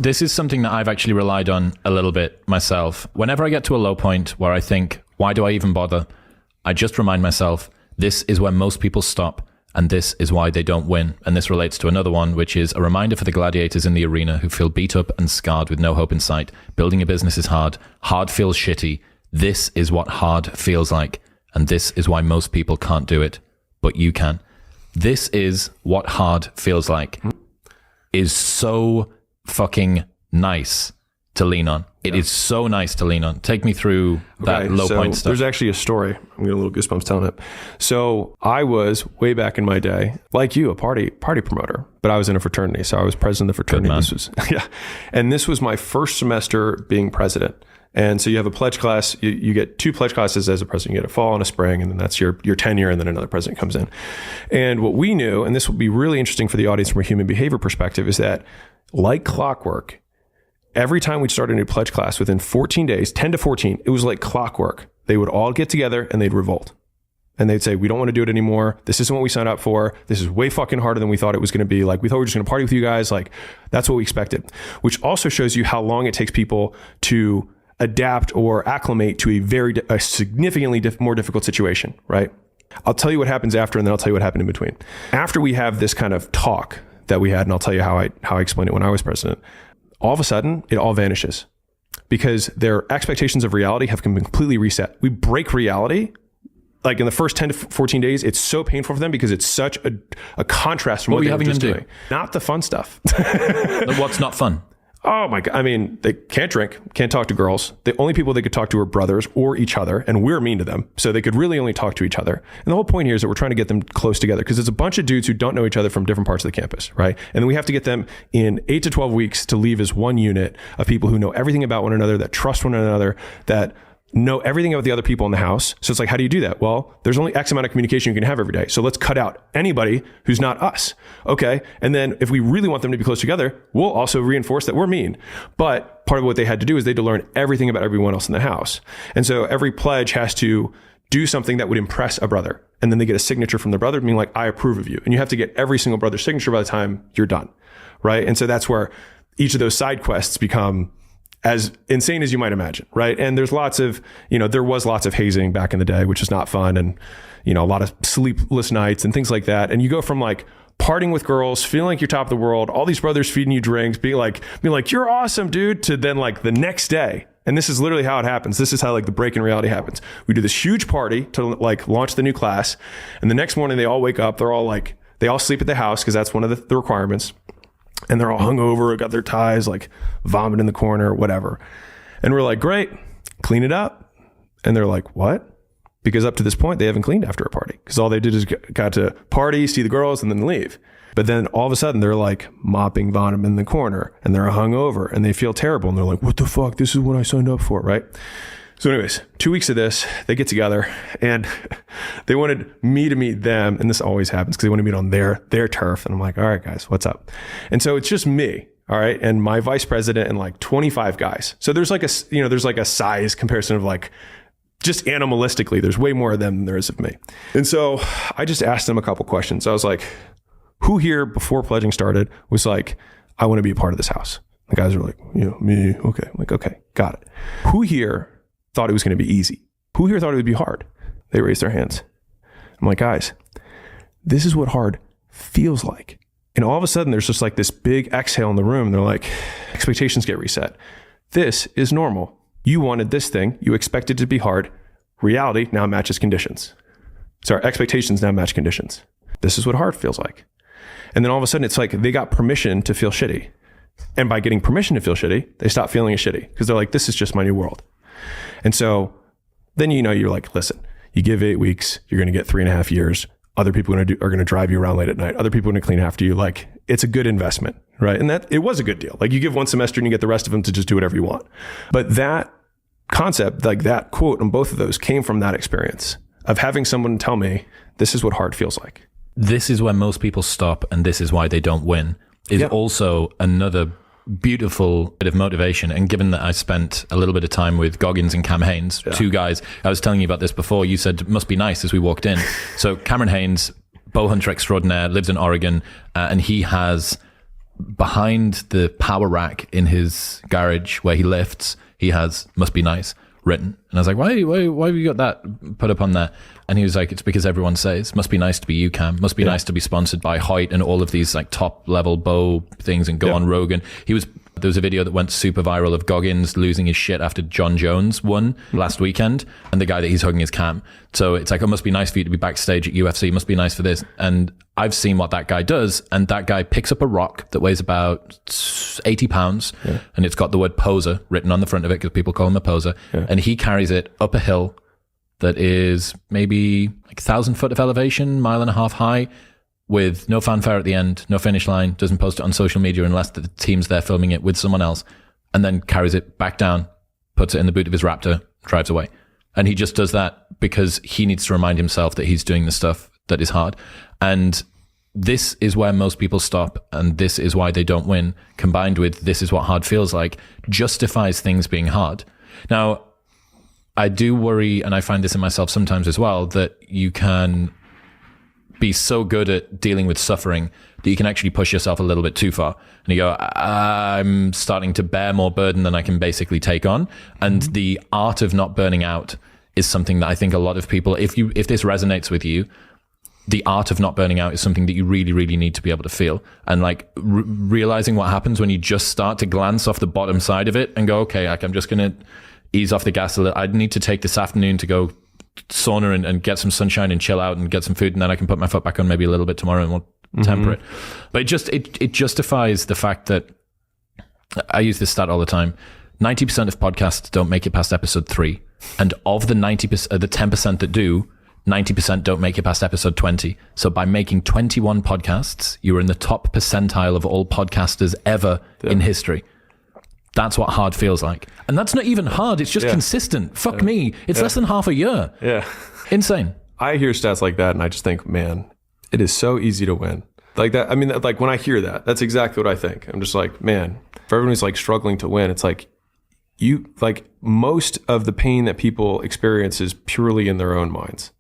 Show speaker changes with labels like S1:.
S1: This is something that I've actually relied on a little bit myself. Whenever I get to a low point where I think, why do I even bother? I just remind myself, this is where most people stop, and this is why they don't win. And this relates to another one, which is a reminder for the gladiators in the arena who feel beat up and scarred with no hope in sight. Building a business is hard. Hard feels shitty. This is what hard feels like. And this is why most people can't do it, but you can. This is what hard feels like. Is so fucking nice to lean on. It is so nice to lean on. Take me through that low point stuff.
S2: There's actually a story. I'm getting a little goosebumps telling it. So I was way back in my day, like you, a party promoter, but I was in a fraternity. So I was president of the fraternity. This was, and this was my first semester being president. And so you have a pledge class. You get 2 pledge classes as a president. You get a fall and a spring, and then that's your tenure, and then another president comes in. And what we knew, and this will be really interesting for the audience from a human behavior perspective, is that like clockwork, every time we'd start a new pledge class, within 14 days, 10 to 14, it was like clockwork. They would all get together and they'd revolt. And they'd say, we don't want to do it anymore. This isn't what we signed up for. This is way fucking harder than we thought it was going to be. Like, we thought we were just going to party with you guys. Like, that's what we expected. Which also shows you how long it takes people to adapt or acclimate to a significantly more difficult situation, right? I'll tell you what happens after, and then I'll tell you what happened in between. After we have this kind of talk that we had, and I'll tell you how I explained it when I was president, all of a sudden, it all vanishes because their expectations of reality have been completely reset. We break reality. Like in the first 10 to 14 days, it's so painful for them because it's such a contrast from what they were just doing. Not the fun stuff.
S1: What's not fun?
S2: Oh my God. I mean, they can't drink, can't talk to girls. The only people they could talk to are brothers or each other. And we're mean to them. So they could really only talk to each other. And the whole point here is that we're trying to get them close together because it's a bunch of dudes who don't know each other from different parts of the campus, right? And then we have to get them in 8 to 12 weeks to leave as one unit of people who know everything about one another, that trust one another, that know everything about the other people in the house. So it's like, how do you do that? Well, there's only X amount of communication you can have every day. So let's cut out anybody who's not us. Okay. And then if we really want them to be close together, we'll also reinforce that we're mean. But part of what they had to do is they had to learn everything about everyone else in the house. And so every pledge has to do something that would impress a brother. And then they get a signature from the brother being like, I approve of you. And you have to get every single brother's signature by the time you're done. Right. And so that's where each of those side quests become as insane as you might imagine, right? And there's lots of, there was lots of hazing back in the day, which is not fun. And, a lot of sleepless nights and things like that. And you go from like partying with girls, feeling like you're top of the world, all these brothers feeding you drinks, being like, you're awesome, dude, to then like the next day. And this is literally how it happens. This is how like the break in reality happens. We do this huge party to like launch the new class. And the next morning they all wake up. They all sleep at the house because that's one of the requirements. And they're all hungover, got their ties, like vomit in the corner, whatever. And we're like, great, clean it up. And they're like, what? Because up to this point, they haven't cleaned after a party because all they did is got to party, see the girls, and then leave. But then all of a sudden, they're like mopping vomit in the corner and they're hungover and they feel terrible. And they're like, what the fuck? This is what I signed up for, right? So anyways, 2 weeks of this, they get together and they wanted me to meet them. And this always happens because they want to meet on their turf. And I'm like, all right, guys, what's up? And so it's just me. All right. And my vice president and like 25 guys. So there's like a size comparison of like, just animalistically, there's way more of them than there is of me. And so I just asked them a couple questions. I was like, who here before pledging started was like, I want to be a part of this house? The guys are like, me. Okay. I'm like, okay, got it. Who here thought it was going to be easy? Who here thought it would be hard? They raised their hands. I'm like, guys, this is what hard feels like. And all of a sudden there's just like this big exhale in the room. And they're like, expectations get reset. This is normal. You wanted this thing. You expected it to be hard. Reality now matches conditions. So our expectations now match conditions. This is what hard feels like. And then all of a sudden it's like they got permission to feel shitty. And by getting permission to feel shitty, they stop feeling shitty because they're like, this is just my new world. And so then, you're like, listen, you give 8 weeks, you're going to get 3.5 years. Other people are going to drive you around late at night. Other people are going to clean after you. Like, it's a good investment, right? And that it was a good deal. Like, you give one semester and you get the rest of them to just do whatever you want. But that concept, like that quote on both of those came from that experience of having someone tell me, this is what hard feels like.
S1: This is where most people stop and this is why they don't win is also another beautiful bit of motivation. And given that I spent a little bit of time with Goggins and Cam Haynes, 2 guys, I was telling you about this before, you said must be nice as we walked in. So Cameron Haynes, bow hunter extraordinaire, lives in Oregon, and he has behind the power rack in his garage where he lifts, he has "must be nice" written. And I was like, why have you got that put up on there? And he was like, it's because everyone says, must be nice to be you, Cam. Must be nice to be sponsored by Hoyt and all of these like top level bow things and go on Rogan. There was a video that went super viral of Goggins losing his shit after John Jones won last weekend. And the guy that he's hugging is Cam. So it's like, it must be nice for you to be backstage at UFC. It must be nice for this. And I've seen what that guy does. And that guy picks up a rock that weighs about 80 pounds. Yeah. And it's got the word poser written on the front of it because people call him a poser. Yeah. And he carries it up a hill that is maybe like 1,000 foot of elevation, 1.5 miles high, with no fanfare at the end, no finish line, doesn't post it on social media unless the team's there filming it with someone else, and then carries it back down, puts it in the boot of his Raptor, drives away. And he just does that because he needs to remind himself that he's doing the stuff that is hard. And this is where most people stop, and this is why they don't win, combined with this is what hard feels like, justifies things being hard. Now, I do worry, and I find this in myself sometimes as well, that you can be so good at dealing with suffering that you can actually push yourself a little bit too far. And you go, I'm starting to bear more burden than I can basically take on. And the art of not burning out is something that I think a lot of people, if this resonates with you, the art of not burning out is something that you really, really need to be able to feel. And like realizing what happens when you just start to glance off the bottom side of it and go, okay, like I'm just going to ease off the gas a little. I need to take this afternoon to go sauna and get some sunshine and chill out and get some food, and then I can put my foot back on maybe a little bit tomorrow and we'll temper it. But it justifies the fact that I use this stat all the time. 90% of podcasts don't make it past episode 3. And of the 90%, the 10% that do, 90% don't make it past episode 20. So by making 21 podcasts, you are in the top percentile of all podcasters ever in history. That's what hard feels like. And that's not even hard. It's just consistent. Fuck me. It's less than half a year. Yeah. Insane.
S2: I hear stats like that and I just think, man, it is so easy to win. Like that. I mean, like when I hear that, that's exactly what I think. I'm just like, man, for everyone who's like struggling to win, it's like most of the pain that people experience is purely in their own minds.